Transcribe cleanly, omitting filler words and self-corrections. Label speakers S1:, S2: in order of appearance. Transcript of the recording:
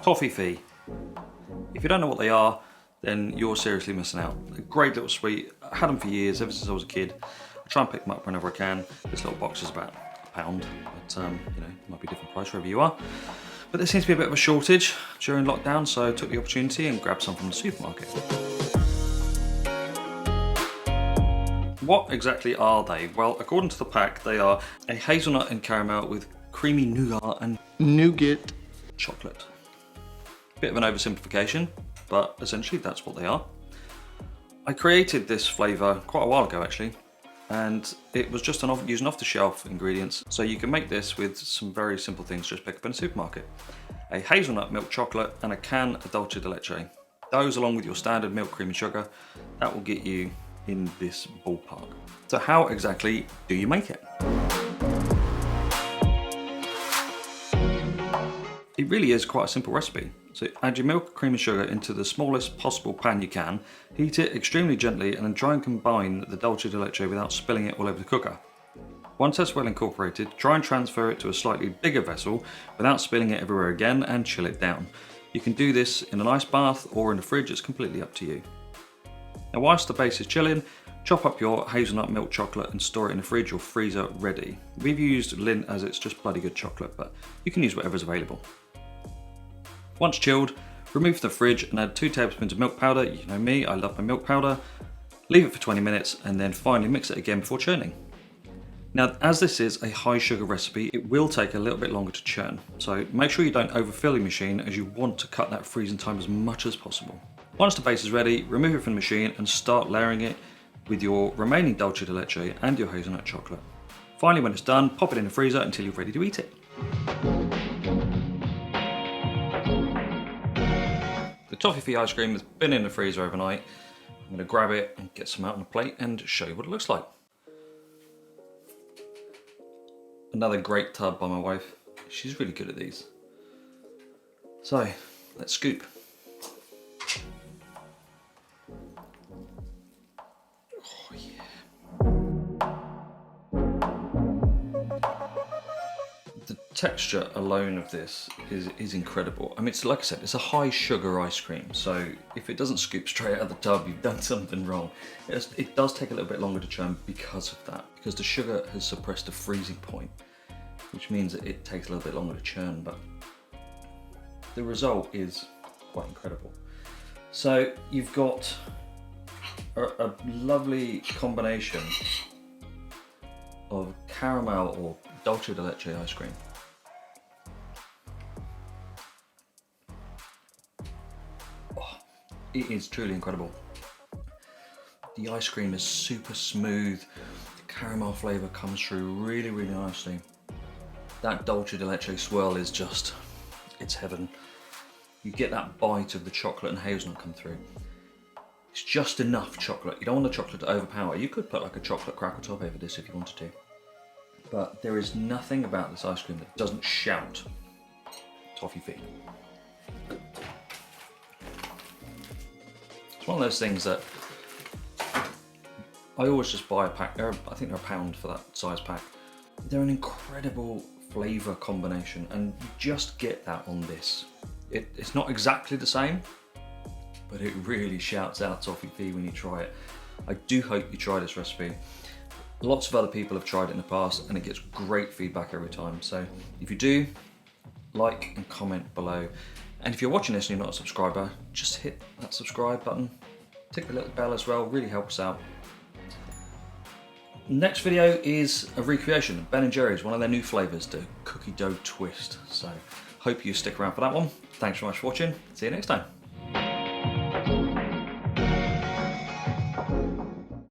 S1: Toffifee. If you don't know what they are, then you're seriously missing out. A great little sweet. I had them for years, ever since I was a kid. I try and pick them up whenever I can. This little box is about £1, but you know, it might be a different price wherever you are. But there seems to be a bit of a shortage during lockdown, so I took the opportunity and grabbed some from the supermarket. What exactly are they? Well, according to the pack, they are a hazelnut and caramel with creamy nougat and nougat chocolate. Bit of an oversimplification, but essentially that's what they are. I created this flavour quite a while ago actually, and it was just using off-the-shelf ingredients. So you can make this with some very simple things just pick up in a supermarket. A hazelnut milk chocolate and a can of Dulche de Leche. Those along with your standard milk, cream and sugar, that will get you in this ballpark. So how exactly do you make it? It really is quite a simple recipe. So add your milk, cream and sugar into the smallest possible pan you can, heat it extremely gently and then try and combine the Dulche de Leche without spilling it all over the cooker. Once that's well incorporated, try and transfer it to a slightly bigger vessel without spilling it everywhere again and chill it down. You can do this in an ice bath or in the fridge, it's completely up to you. Now whilst the base is chilling, chop up your hazelnut milk chocolate and store it in the fridge or freezer ready. We've used Lindt as it's just bloody good chocolate, but you can use whatever's available. Once chilled, remove from the fridge and add 2 tablespoons of milk powder. You know me, I love my milk powder. Leave it for 20 minutes and then finally mix it again before churning. Now, as this is a high sugar recipe, it will take a little bit longer to churn. So make sure you don't overfill your machine as you want to cut that freezing time as much as possible. Once the base is ready, remove it from the machine and start layering it with your remaining Dulche de Leche and your hazelnut chocolate. Finally, when it's done, pop it in the freezer until you're ready to eat it. The Toffifee ice cream has been in the freezer overnight. I'm going to grab it and get some out on a plate and show you what it looks like. Another great tub by my wife. She's really good at these. So, let's scoop. Oh yeah. The texture alone of this is incredible. I mean, it's like I said, it's a high sugar ice cream, so if it doesn't scoop straight out of the tub, you've done something wrong. It does take a little bit longer to churn because of that, because the sugar has suppressed the freezing point, which means that it takes a little bit longer to churn, but the result is quite incredible. So you've got a lovely combination of caramel or Dulche de Leche ice cream. Oh, it is truly incredible. The ice cream is super smooth, the caramel flavour comes through really, really nicely. That Dulche de Leche swirl is just, it's heaven. You get that bite of the chocolate and hazelnut come through. It's just enough chocolate. You don't want the chocolate to overpower. You could put like a chocolate cracker top over this if you wanted to. But there is nothing about this ice cream that doesn't shout Toffifee. It's one of those things that I always just buy a pack. I think they're £1 for that size pack. They're an incredible flavour combination and you just get that on this. It's not exactly the same, but it really shouts out Toffifee when you try it. I do hope you try this recipe. Lots of other people have tried it in the past and it gets great feedback every time. So if you do, like and comment below. And if you're watching this and you're not a subscriber, just hit that subscribe button. Tick the little bell as well, really helps out. Next video is a recreation of Ben & Jerry's, one of their new flavours, the cookie dough twist. So hope you stick around for that one. Thanks very much for watching. See you next time.